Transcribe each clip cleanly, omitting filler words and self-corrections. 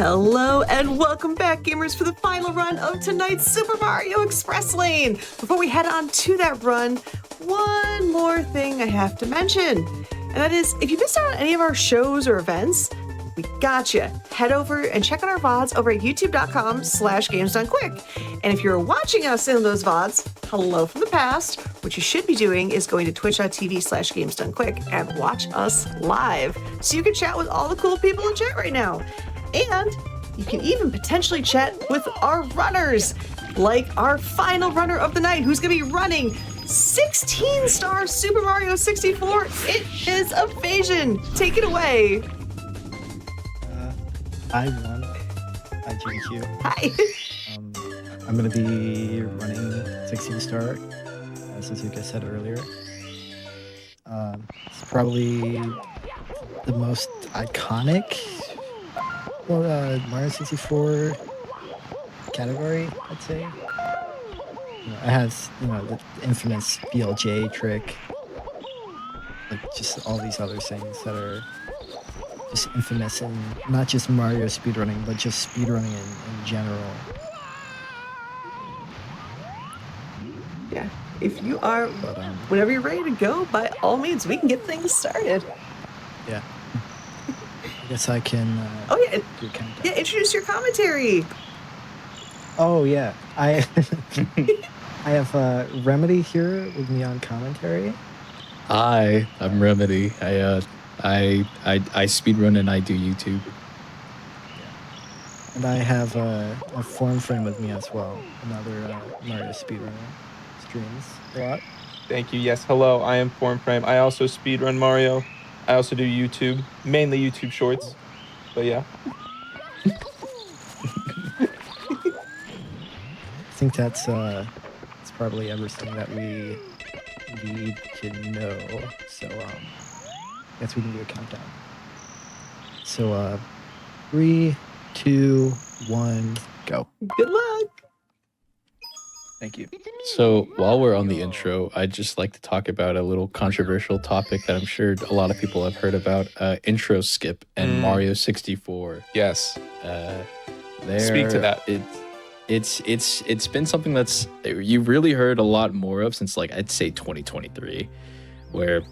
Hello and welcome back, gamers, for the final run of tonight's Super Mario Express Lane. Before we head on to that run, one more thing I have to mention, and that is, if you missed out on any of our shows or events, we gotcha. Head over and check out our VODs over at youtube.com/gamesdonequick. And if you're watching us in those VODs, hello from the past. What you should be doing is going to twitch.tv/gamesdonequick and watch us live, so you can chat with all the cool people in chat right now. And you can even potentially chat with our runners, like our final runner of the night, who's going to be running 16-star Super Mario 64. It is Avasion. Take it away. Hi, everyone. Hi, GDQ. Hi. I'm going to be running 16-star, as Azuka said earlier. It's probably the most iconic Mario 64 category, I'd say. It has, the infamous BLJ trick, like just all these other things that are just infamous in not just Mario speedrunning, but just speedrunning in general. Yeah, if you are, whenever you're ready to go, by all means, we can get things started. Yeah. I guess I can do a countdown. Yeah, introduce your commentary. Oh, yeah. I have Remedy here with me on commentary. Hi, I'm Remedy. I speedrun and I do YouTube. And I have a FormFrame with me as well, another Mario speedrunner. Streams a lot. Thank you. Yes, hello. I am FormFrame. I also speedrun Mario. I also do YouTube, mainly YouTube Shorts. But yeah. I think that's probably everything that we need to know. So I guess we can do a countdown. So 3, 2, 1, go. Good luck. Thank you. So while we're on the intro, I'd just like to talk about a little controversial topic that I'm sure a lot of people have heard about, intro skip and Mario 64. Yes. Speak to that. It's been something that's you've really heard a lot more of since, like, I'd say 2023, where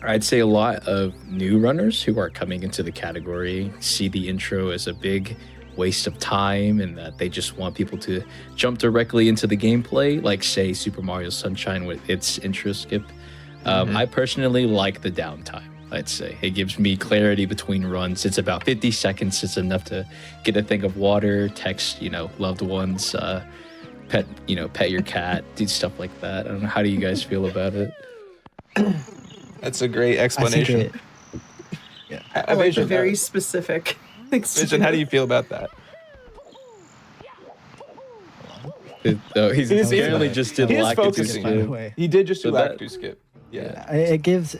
I'd say a lot of new runners who are coming into the category see the intro as a big waste of time and that they just want people to jump directly into the gameplay, like, say, Super Mario Sunshine with its intro skip. I personally like the downtime. I'd say it gives me clarity between runs. It's about 50 seconds. It's enough to get a thing of water, text, loved ones, pet your cat, do stuff like that. I don't know. How do you guys feel about it? That's a great explanation. Yeah. I like the very specific. Vision, how do you feel about that? He apparently just did lack to skip. He did just do lack to skip. Yeah. It gives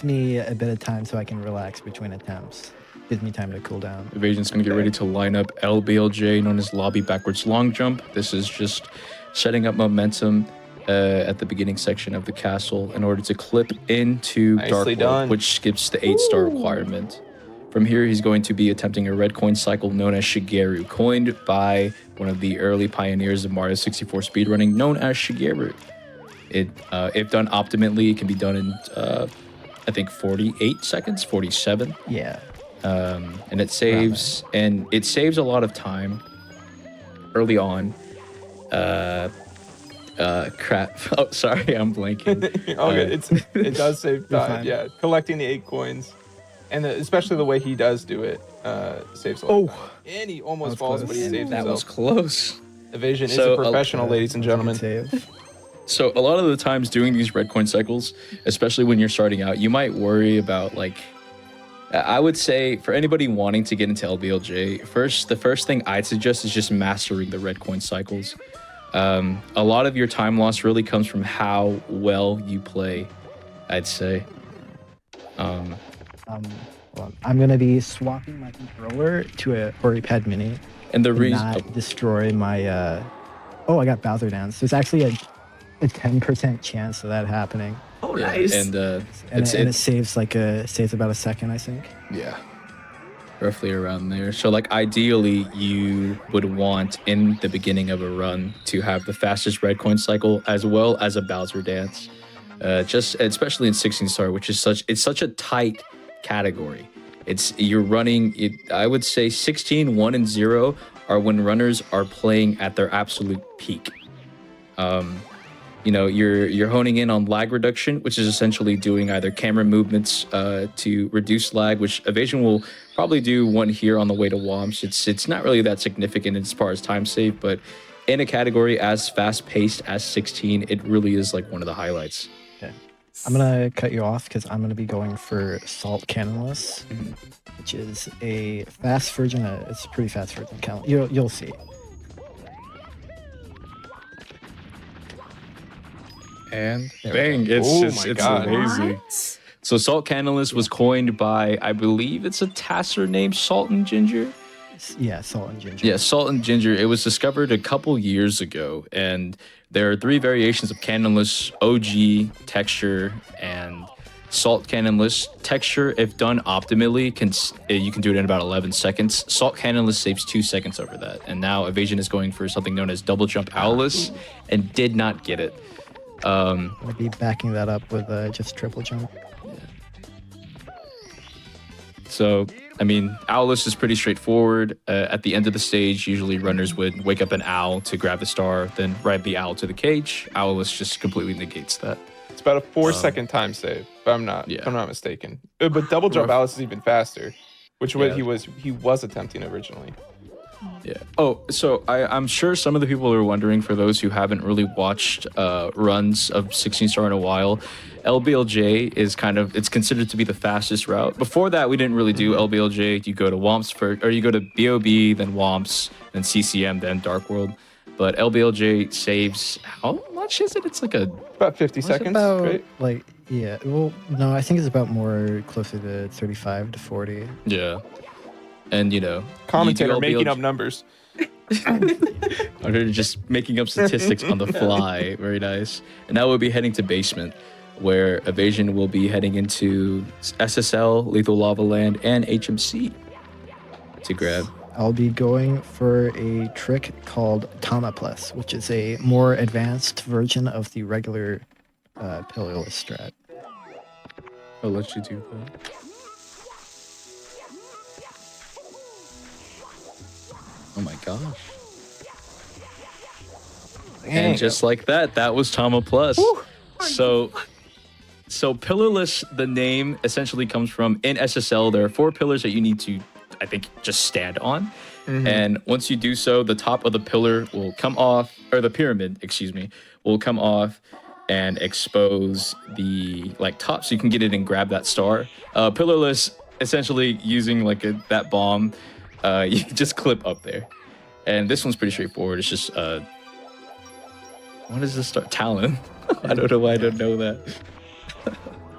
me a bit of time so I can relax between attempts. Gives me time to cool down. Evasion's gonna get ready to line up LBLJ, known as Lobby Backwards Long Jump. This is just setting up momentum at the beginning section of the castle in order to clip into Dark World, which skips the 8-star requirement. From here, he's going to be attempting a red coin cycle known as Shigeru, coined by one of the early pioneers of Mario 64 speedrunning, known as Shigeru. If done optimally, it can be done in, I think, 48 seconds, 47. Yeah. And it saves a lot of time early on. Crap. Oh, sorry, I'm blanking. Good. It does save time. Yeah, collecting the 8 coins. And especially the way he does do it saves a lot of time. And he almost falls, but he saves himself. That was close. Evasion is a professional, ladies and gentlemen. So a lot of the times doing these red coin cycles, especially when you're starting out, you might worry about, like, I would say for anybody wanting to get into LBLJ, the first thing I'd suggest is just mastering the red coin cycles. A lot of your time loss really comes from how well you play, I'd say. Well, I'm gonna be swapping my controller to a Horipad Mini, and the reason not destroy my. I got Bowser Dance. There's actually a 10% chance of that happening. Oh, nice. And it saves about a second, I think. Yeah. roughly around there. So like ideally you would want in the beginning of a run to have the fastest red coin cycle as well as a Bowser dance. Just especially in 16 star, which is such a tight category. You're running it. I would say 16, 1, and 0 are when runners are playing at their absolute peak. You're honing in on lag reduction, which is essentially doing either camera movements to reduce lag, which Avasion will probably do one here on the way to WOMS. It's not really that significant as far as time save, but in a category as fast paced as 16, it really is like one of the highlights. Okay. I'm gonna cut you off because I'm gonna be going for Salt Cannonless, which is a fast version. It's a pretty fast version. You'll see. And There we bang, go. it's God. amazing. What? So Salt Cannonless was coined by, I believe it's a tasser named Salt and Ginger. Yeah, Salt and Ginger. Yeah, Salt and Ginger. It was discovered a couple years ago, and there are 3 variations of Cannonless: OG, Texture, and Salt Cannonless. Texture, if done optimally, you can do it in about 11 seconds. Salt Cannonless saves 2 seconds over that. And now Avasion is going for something known as Double Jump Owlless, and did not get it. I'm gonna be backing that up with just triple jump. So, I mean, Owlless is pretty straightforward. At the end of the stage, usually runners would wake up an owl to grab the star, then ride the owl to the cage. Owlless just completely negates that. It's about a 4-second time save, if I'm not mistaken. But double jump Rough. Alice is even faster, which Yeah. he was attempting originally. Yeah. Oh, so I'm sure some of the people are wondering, for those who haven't really watched runs of 16 star in a while, LBLJ is it's considered to be the fastest route. Before that, we didn't really do LBLJ. You go to WOMS first, or you go to BOB, then WOMS, then CCM, then Dark World. But LBLJ saves, how much is it? It's like About 50 It's seconds, about, right? like, yeah. Well, no, I think it's about more closer to 35 to 40. yeah. And you do Commentator making LBLJ up numbers. Or just making up statistics on the fly. Very nice. And now we'll be heading to basement, where Avasion will be heading into SSL, Lethal Lava Land, and HMC to grab. I'll be going for a trick called Tama Plus, which is a more advanced version of the regular pillarless strat. I'll let you do that. Oh my gosh. And just like that, that was Tama Plus. So pillarless, the name essentially comes from, in SSL, there are 4 pillars that you need to, I think, just stand on. And once you do so, the top of the pillar will come off, or the pyramid, excuse me, will come off and expose the top, so you can get it and grab that star. Pillarless, essentially using that bomb, you can just clip up there. And this one's pretty straightforward. It's just what is this star? Talon. I don't know why I don't know that.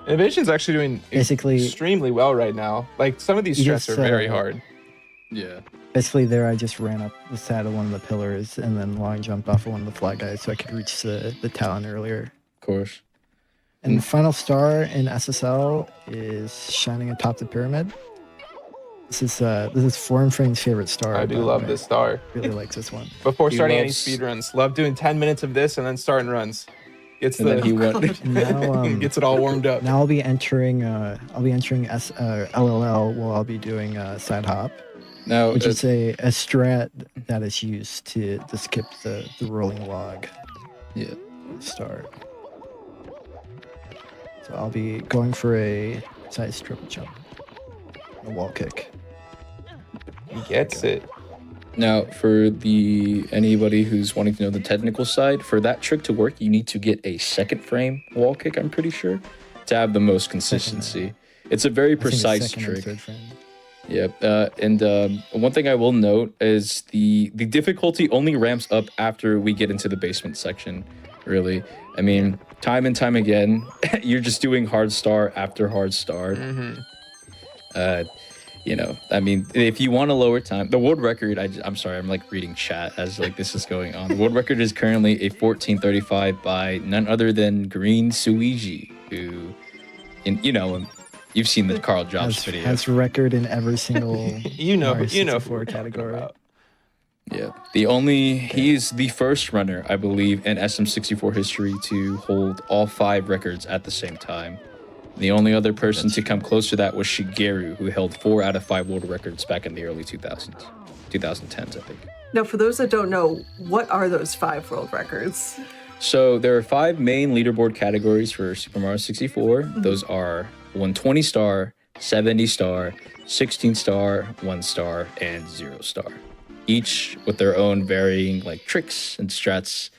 Innovation's actually doing Basically, extremely well right now. Like, some of these You strats just, are very hard. Yeah. basically there I just ran up the side of one of the pillars and then long jumped off of one of the fly guys so I could reach the talon earlier. Of course. And the final star in SSL is shining atop the pyramid. This is FormFrame's favorite star. I by do the love way. this star. Really likes this one. Before He starting any loves- speed runs, love doing 10 minutes of this and then starting runs. Gets And then he went. Now, gets it all warmed up. now I'll be entering LLL while I'll be doing side hop, Now, which is a strat that is used to skip the rolling log yeah. start. So I'll be going for a size triple jump, a wall kick. He gets it. Now, for anybody who's wanting to know the technical side, for that trick to work, you need to get a second frame wall kick, I'm pretty sure, to have the most consistency. It's a very I think it's precise second and trick. third frame. Yep. And one thing I will note is the difficulty only ramps up after we get into the basement section, really. I mean, time and time again, you're just doing hard star after hard star. I mean, if you want a lower time, the world record, I'm sorry, I'm reading chat as this is going on. The world record is currently a 14:35 by none other than Green Suiji, who, You've seen the Carl Jobs video. Has record in every single Mario 64 who category. about. Yeah. He's the first runner, I believe, in SM64 history to hold all 5 records at the same time. The only other person to come close to that was Shigeru, who held 4 out of 5 world records back in the early 2000s. 2010s, I think. Now, for those that don't know, what are those 5 world records? So there are 5 main leaderboard categories for Super Mario 64. Those are 120 star, 70 star, 16 star, 1 star, and 0 star. Each with their own varying like tricks and strats.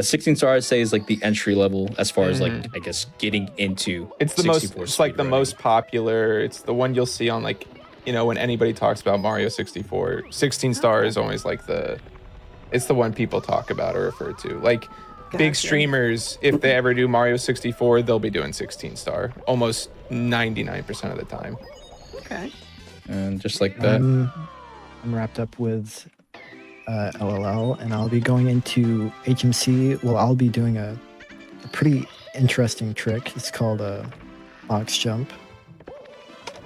16 star, I'd say, is like the entry level as far as like, I guess, getting into It's the it's like the most popular. It's the one you'll see on like, when anybody talks about Mario 64, 16 star is always like it's the one people talk about or refer to. Like big streamers, if they ever do Mario 64, they'll be doing 16 star almost 99% of the time. Okay. And just like that. I'm wrapped up with LLL, and I'll be going into HMC. Well, I'll be doing a pretty interesting trick. It's called a box jump.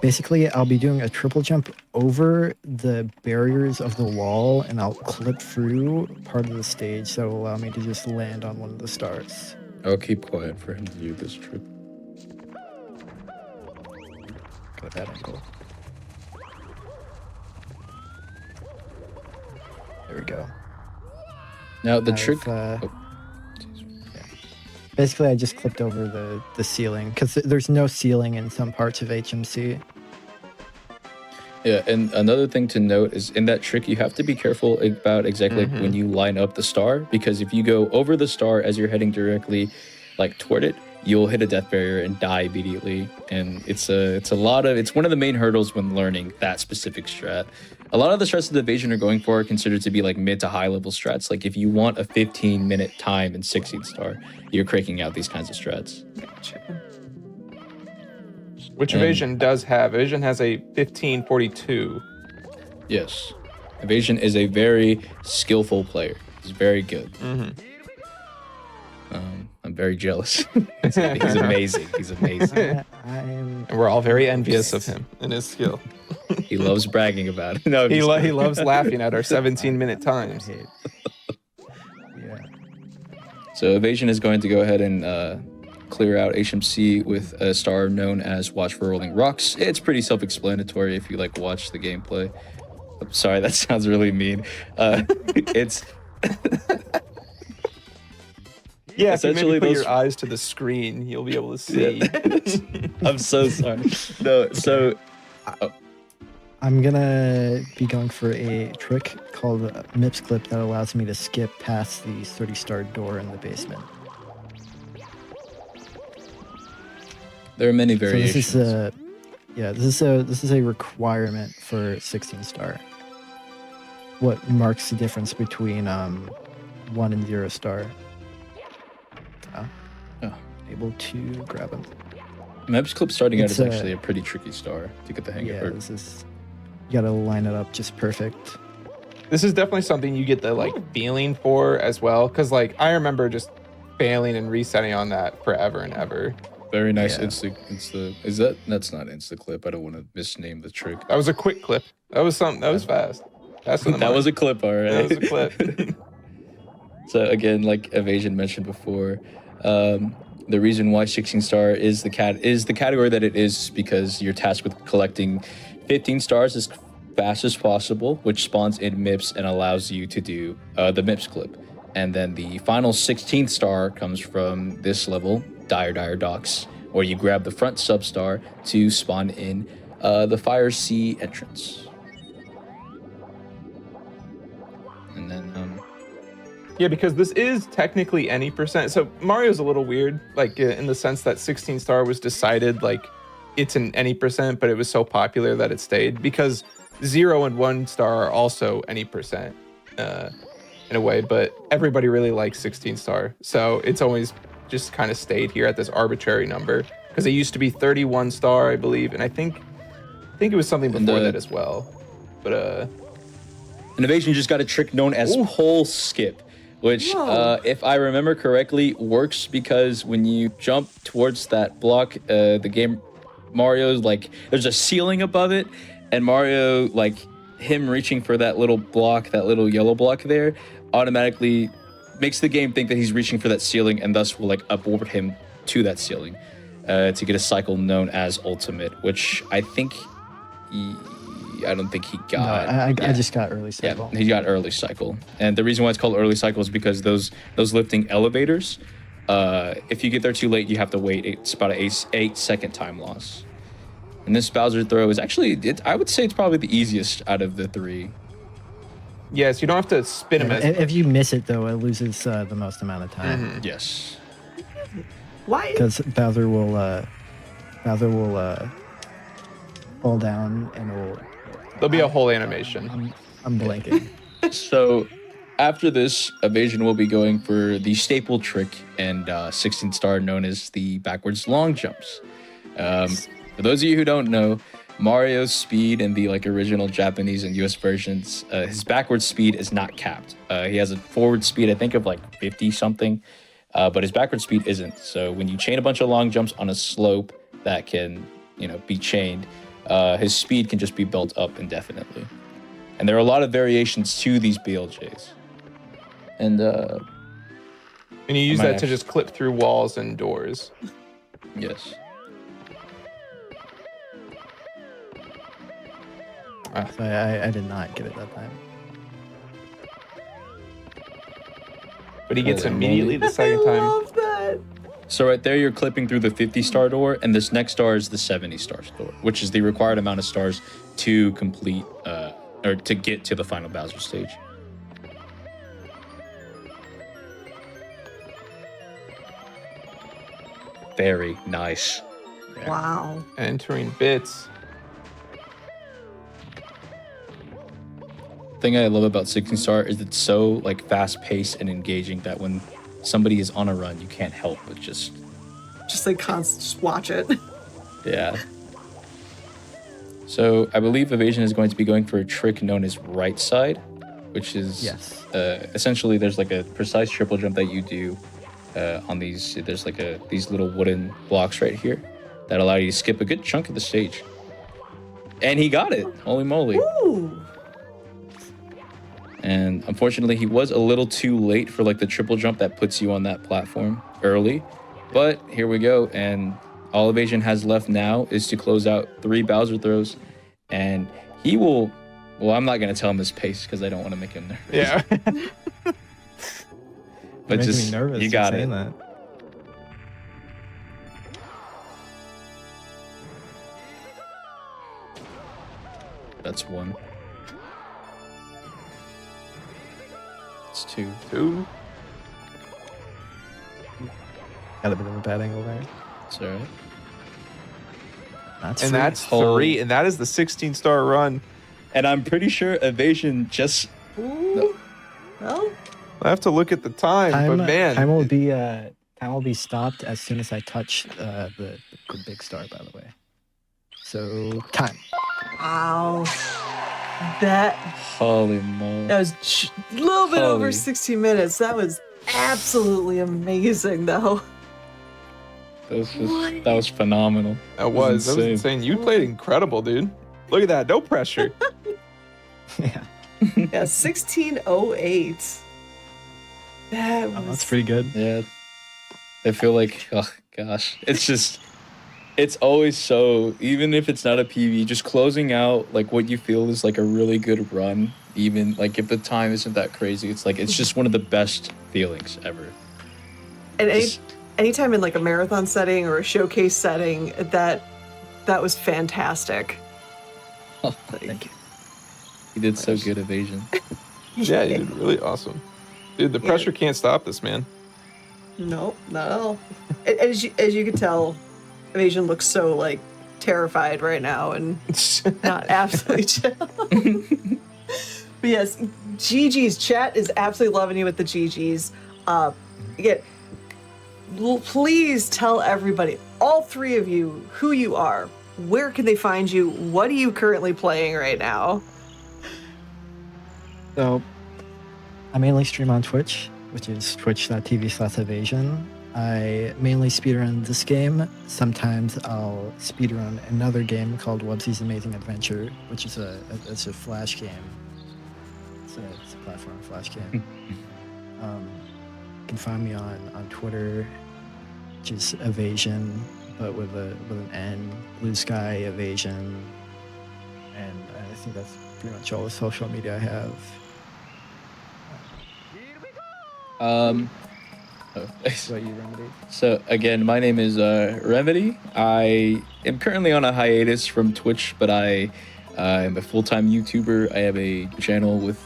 Basically, I'll be doing a triple jump over the barriers of the wall, and I'll clip through part of the stage, so it'll allow me to just land on one of the stars. I'll keep quiet for him to do this trick. Got that angle. There we go. Now the trick. Basically, I just clipped over the ceiling because there's no ceiling in some parts of HMC. Yeah, and another thing to note is in that trick, you have to be careful about exactly when you line up the star, because if you go over the star as you're heading directly like toward it, you'll hit a death barrier and die immediately. And it's one of the main hurdles when learning that specific strat. A lot of the strats that Avasion are going for are considered to be like mid to high level strats. Like if you want a 15-minute time in 16 star, you're cranking out these kinds of strats. Gotcha. Which Avasion does have. Avasion has a 1542. Yes. Avasion is a very skillful player. He's very good. I'm very jealous. He's amazing. He's amazing. And we're all very envious of him and his skill. He loves bragging about it. No, he loves laughing at our 17-minute times. Yeah. So Avasion is going to go ahead and clear out HMC with a star known as Watch for Rolling Rocks. It's pretty self-explanatory if you like watch the gameplay. I'm sorry, that sounds really mean. It's yeah, if you maybe put your eyes to the screen, you'll be able to see. Yeah. I'm so sorry. No, so I'm gonna be going for a trick called a MIPS clip that allows me to skip past the 30-star door in the basement. There are many variations. So this is a requirement for 16 star. What marks the difference between 1 and 0 star? Able to grab him. Maps clip starting out is actually a pretty tricky star to get the hang of. Yeah, this is. You gotta line it up just perfect. This is definitely something you get the like feeling for as well, because like I remember just failing and resetting on that forever and ever. Very nice. Yeah. That's not insta clip. I don't want to misname the trick. That was a quick clip. That was something. That was fast. That was a clip, all right. That was a clip. So again, like Avasion mentioned before, the reason why 16 star is the category that it is because you're tasked with collecting 15 stars as fast as possible, which spawns in MIPS and allows you to do the MIPS clip. And then the final 16th star comes from this level, Dire Docks, where you grab the front substar to spawn in the Fire Sea entrance. And then yeah, because this is technically any percent. So Mario's a little weird, like in the sense that 16 star was decided like it's an any percent, but it was so popular that it stayed, because 0 and 1 star are also any percent in a way, but everybody really likes 16 star. So it's always just kind of stayed here at this arbitrary number, because it used to be 31 star, I believe. And I think it was something before that as well. But Innovation just got a trick known as pole skip, which, if I remember correctly, works because when you jump towards that block, the game Mario's like there's a ceiling above it, and Mario like him reaching for that little block, that little yellow block there, automatically makes the game think that he's reaching for that ceiling, and thus will like upward him to that ceiling to get a cycle known as ultimate, which I think I don't think he got. No, I just got early cycle. Yeah, he got early cycle, and the reason why it's called early cycle is because those lifting elevators, if you get there too late, you have to wait. It's about an 8-second time loss. And this Bowser throw is actually, I would say it's probably the easiest out of the three. Yes, you don't have to spin him. If you miss it though, it loses the most amount of time. Yes. Why? Because Bowser will fall down and will. There'll be a whole animation. I'm blanking. So after this, Avasion will be going for the staple trick and 16 star known as the backwards long jumps. For those of you who don't know, Mario's speed in the like original Japanese and US versions, his backward speed is not capped. He has a forward speed, I think, of like 50 something, but his backward speed isn't. So when you chain a bunch of long jumps on a slope that can, be chained, his speed can just be built up indefinitely. And there are a lot of variations to these BLJs. And you use that to just clip through walls and doors. Yes. So I did not get it that time. But he gets Holy immediately the second I time. love that. So right there, you're clipping through the 50 star door, and this next star is the 70 star door, which is the required amount of stars to complete or to get to the final Bowser stage. Very nice. Wow. Entering bits. Thing I love about 16 star is it's so like fast paced and engaging that when somebody is on a run, you can't help but just like just watch it. yeah. So I believe Avasion is going to be going for a trick known as right side, which is essentially there's like a precise triple jump that you do on these. There's like these little wooden blocks right here that allow you to skip a good chunk of the stage. And he got it. Holy moly. Ooh. And unfortunately, he was a little too late for like the triple jump that puts you on that platform early. But here we go. And all Avasion has left now is to close out 3 Bowser throws. And he will... Well, I'm not going to tell him his pace because I don't want to make him nervous. Yeah. But You're just, making me nervous you got it. saying that. That's 1. It's 2. 2. Got a bit of a bad angle there. It's all right. That's And free. that's 3. And that is the 16 star run. And I'm pretty sure Avasion just... Ooh. Well, I have to look at the time, but man. time will be stopped as soon as I touch the big star. By the way, so time. wow. That Holy moly. was a little bit over Holy. 60 minutes. That was absolutely amazing, though. That was phenomenal. That was insane. insane. You played incredible, dude. Look at that. No pressure. Yeah, Yeah, 1608. That was that's pretty good. Yeah. I feel like, oh gosh, it's always so, even if it's not a PB, just closing out like what you feel is like a really good run, even like if the time isn't that crazy, it's like, it's just one of the best feelings ever. And Just- anytime in like a marathon setting or a showcase setting, that was fantastic. Oh, thank you. You did so good, Avasion. Yeah, you did really awesome. Dude, the pressure can't stop this, man. No, not at all. As you could tell, Avasion looks so like terrified right now and not absolutely chill. But yes, GG's chat is absolutely loving you with the GG's. Again, please tell everybody, all 3 of you, who you are. Where can they find you? What are you currently playing right now? So I mainly stream on Twitch, which is twitch.tv/Avasion. I mainly speedrun this game. Sometimes I'll speedrun another game called Wubsy's Amazing Adventure, which is it's a flash game. It's a platform flash game. You can find me on Twitter, which is Avasion, but with an N, Blue Sky Avasion, and I think that's pretty much all the social media I have. What you, Remedy? So again, my name is Remedy. I am currently on a hiatus from Twitch, but I am a full-time YouTuber. I have a channel with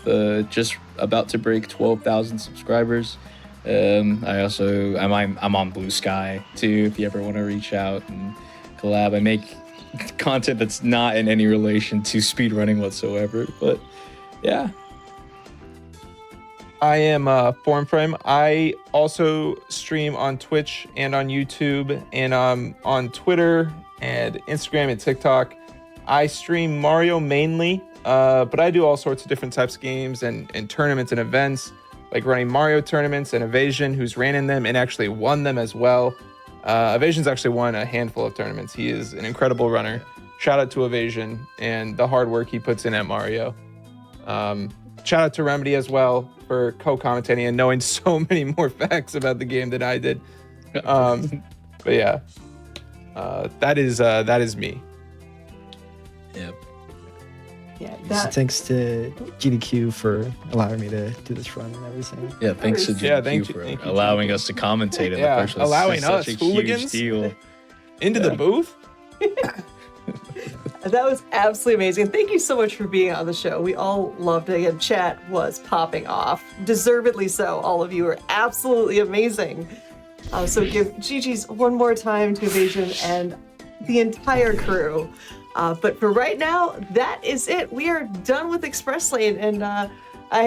just about to break 12,000 subscribers. I'm on Blue Sky too. If you ever want to reach out and collab, I make content that's not in any relation to speedrunning whatsoever. But yeah. I am FormFrame. I also stream on Twitch and on YouTube and on Twitter and Instagram and TikTok. I stream Mario mainly, but I do all sorts of different types of games and tournaments and events, like running Mario tournaments and Avasion, who's ran in them and actually won them as well. Avasion's actually won a handful of tournaments. He is an incredible runner. Shout out to Avasion and the hard work he puts in at Mario. Shout out to Remedy as well for co-commentating and knowing so many more facts about the game than I did. But yeah, that is me. Yep. Yeah, So thanks to GDQ for allowing me to do this run and everything. Yeah, thanks to GDQ Yeah, thank you, for allowing us to commentate in Yeah, the first place. allowing It's us, such a hooligans, huge deal. Into the booth? that was absolutely amazing. Thank you so much for being on the show. We all loved it. Again, chat was popping off. Deservedly so. All of you are absolutely amazing. So give GG's one more time to Avasion and the entire crew. But for right now, that is it. We are done with Express Lane, and